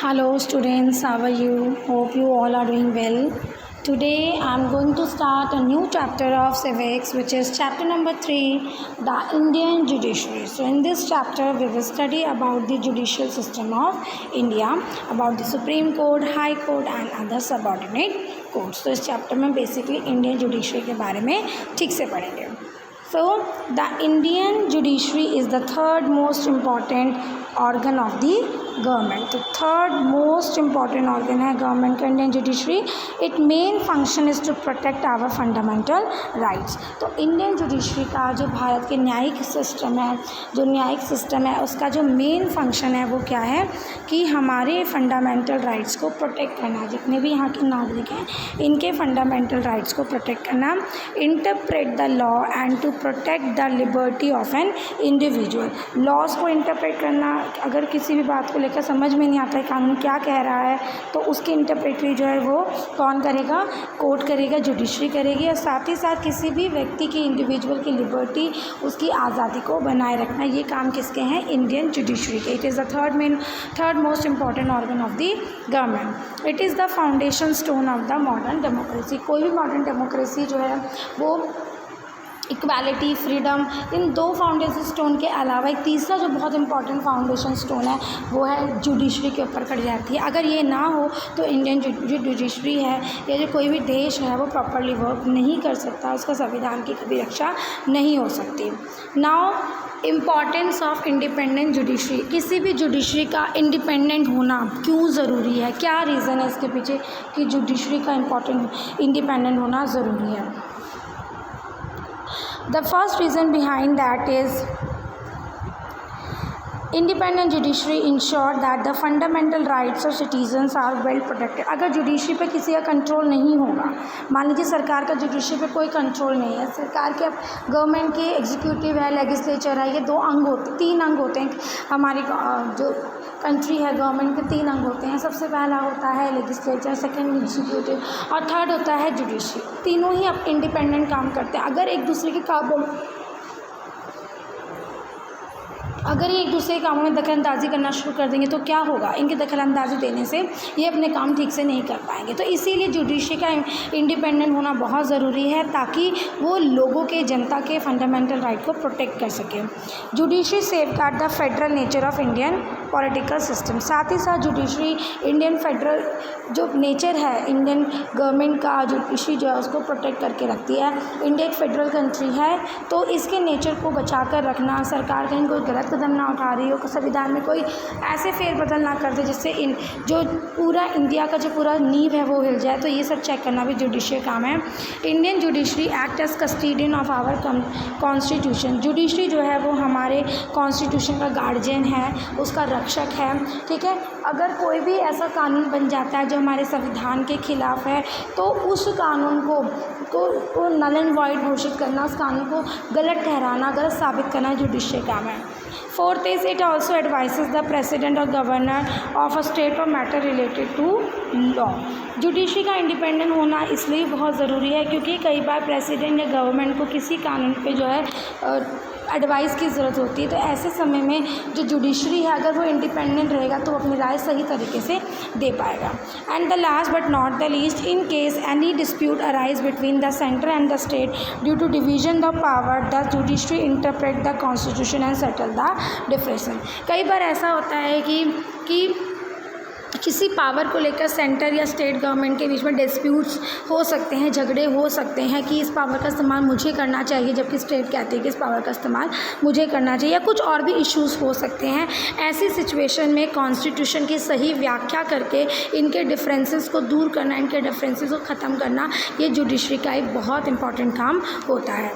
Hello students, how are you? Hope you all are doing well. Today I am going to start a new chapter of civics, which is chapter number 3, the Indian judiciary. So in this chapter we will study about the judicial system of India, about the Supreme Court, High Court and other subordinate courts. तो इस chapter में basically Indian judiciary के बारे में ठीक से पढ़ेंगे. So the Indian judiciary is the third most important organ of the government. तो थर्ड मोस्ट इम्पॉर्टेंट ऑर्गन है गवर्नमेंट का Indian judiciary. It main function is to protect our fundamental rights. तो इंडियन जुडिशरी का जो भारत के न्यायिक system है, उसका जो मेन फंक्शन है वो क्या है कि हमारे फंडामेंटल राइट्स को प्रोटेक्ट करना. जितने भी यहाँ के नागरिक हैं इनके फंडामेंटल राइट्स को प्रोटेक्ट करना, interpret the law and to protect the liberty of an individual. Laws को इंटरप्रेट करना, अगर किसी भी बात को लेकर समझ में नहीं आता है कानून क्या कह रहा है तो उसकी इंटरप्रेटरी जो है वो कौन करेगा? कोर्ट करेगा, जुडिशरी करेगी. और साथ ही साथ किसी भी व्यक्ति की, इंडिविजुअल की लिबर्टी, उसकी आज़ादी को बनाए रखना, ये काम किसके हैं? इंडियन जुडिशरी के. It is the third most important organ of the government. It is the foundation stone of the modern democracy. कोई भी मॉडर्न डेमोक्रेसी जो है वो इक्वालिटी, फ्रीडम, इन दो फाउंडेशन स्टोन के अलावा एक तीसरा जो बहुत इंपॉर्टेंट फाउंडेशन स्टोन है वो है जुडिशरी के ऊपर खड़ी जाती है. अगर ये ना हो तो इंडियन जो जुडिशरी है या जो कोई भी देश है वो प्रॉपरली वर्क नहीं कर सकता, उसका संविधान की कभी रक्षा नहीं हो सकती. Now importance of independent judiciary. किसी भी जुडिशरी का इंडिपेंडेंट होना क्यों ज़रूरी है, क्या रीज़न है इसके पीछे कि जुडिशरी का इंडिपेंडेंट होना ज़रूरी है? The first reason behind that is independent judiciary ensure that the fundamental rights of citizens are well protected. अगर जुडिशरी पे किसी का कंट्रोल नहीं होगा, मान लीजिए सरकार का जुडिशरी पे कोई कंट्रोल नहीं है, सरकार के गवर्नमेंट के एग्जीक्यूटिव है, लेजिस्लेचर है, ये तीन अंग होते हैं. हमारी जो कंट्री है गवर्नमेंट के 3 अंग होते हैं. सबसे पहला होता है लेजिस्लेचर, सेकंड एग्जीक्यूटिव और थर्ड होता है जुडिशरी. तीनों ही अब इंडिपेंडेंट काम करते हैं. अगर ये एक दूसरे के कामों में दखलअंदाजी करना शुरू कर देंगे तो क्या होगा? इनकी दखलअंदाजी देने से ये अपने काम ठीक से नहीं कर पाएंगे. तो इसीलिए जुडिशरी का इंडिपेंडेंट होना बहुत ज़रूरी है ताकि वो लोगों के, जनता के फंडामेंटल राइट को प्रोटेक्ट कर सके. Judiciary safeguard the federal nature of Indian political system. साथ ही साथ जुडिशरी इंडियन फेडरल जो नेचर है इंडियन गवर्नमेंट का, जुडिशरी जो है उसको प्रोटेक्ट करके रखती है. इंडिया एक फेडरल कंट्री है तो इसके नेचर को बचा कर रखना, सरकार कहीं कोई गलत कदम ना उठा रही हो, संविधान में कोई ऐसे फेरबदल ना कर दे जिससे जो पूरा इंडिया का जो पूरा नींव है वो हिल जाए, तो ये सब चेक करना भी जुडिशरी काम है. Indian judiciary act as custodian of our constitution. Judiciary जो है वो हमारे कॉन्स्टिट्यूशन का गार्जियन है, उसका रक्षक है. ठीक है, अगर कोई भी ऐसा कानून बन जाता है जो हमारे संविधान के खिलाफ है तो उस कानून को नल एंड वॉइड घोषित करना, उस कानून को गलत ठहराना, गलत साबित करना जुडिशरी काम है. Fourth is it also advises the president और गवर्नर ऑफ अ स्टेट और matter related to law. Judiciary का इंडिपेंडेंट होना इसलिए बहुत ज़रूरी है क्योंकि कई बार प्रेसिडेंट या गवर्नमेंट को किसी कानून पे जो है एडवाइस की ज़रूरत होती है. तो ऐसे समय में जो जुडिशरी है अगर वो इंडिपेंडेंट रहेगा तो अपनी राय सही तरीके से दे पाएगा. And the last but not the least, in case any dispute arise between the centre and the state due to division the power, the judiciary interpret the constitution and settle the difference. कई बार ऐसा होता है कि किसी power को लेकर centre या स्टेट गवर्नमेंट के बीच में डिस्प्यूट्स हो सकते हैं, झगड़े हो सकते हैं कि इस पावर का इस्तेमाल मुझे करना चाहिए जबकि स्टेट कहती है कि इस पावर का इस्तेमाल मुझे करना चाहिए, या कुछ और भी इश्यूज़ हो सकते हैं. ऐसी सिचुएशन में कॉन्स्टिट्यूशन की सही व्याख्या करके इनके डिफरेंसेस को दूर करना, इनके डिफरेंसेस को ख़त्म करना, ये जुडिशरी का एक बहुत इंपॉर्टेंट काम होता है.